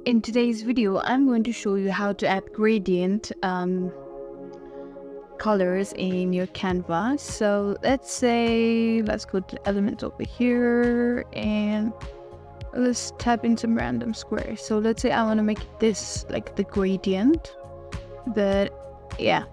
In today's video, I'm going to show you how to add gradient colors in your Canva. So let's go to elements over here and let's tap in some random squares. So let's say I want to make this like the gradient, but yeah.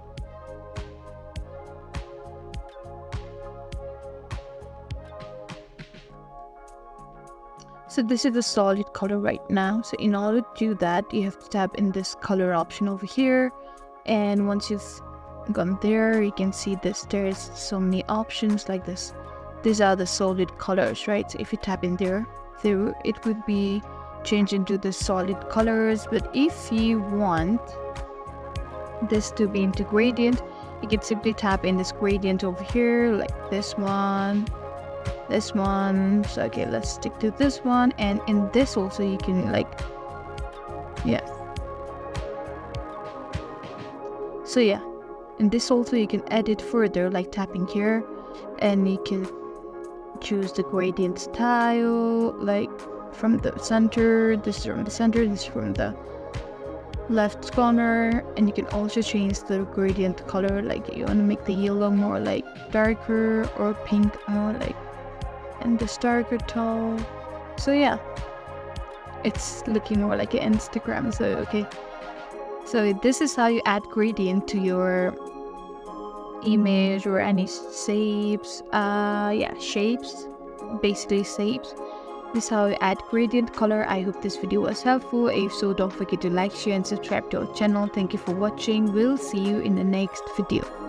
So this is the solid color right now. So in order to do that, you have to tap in this color option over here. And once you've gone there, you can see this. There's so many options like this. These are the solid colors, right? So if you tap in there, it would be changed into the solid colors. But if you want this to be into gradient, you can simply tap in this gradient over here, like this one. So okay, let's stick to this one, and in this also you can in this also you can edit further, like tapping here, and you can choose the gradient style, like from the center, this is from the center, this is from the left corner. And you can also change the gradient color, like you want to make the yellow more like darker or pink more like and this darker tone. So yeah, it's looking more like an Instagram. So okay, so this is how you add gradient to your image or any shapes. Shapes, basically shapes. This is how you add gradient color. I hope this video was helpful. If so, don't forget to like, share and subscribe to our channel. Thank you for watching. We'll see you in the next video.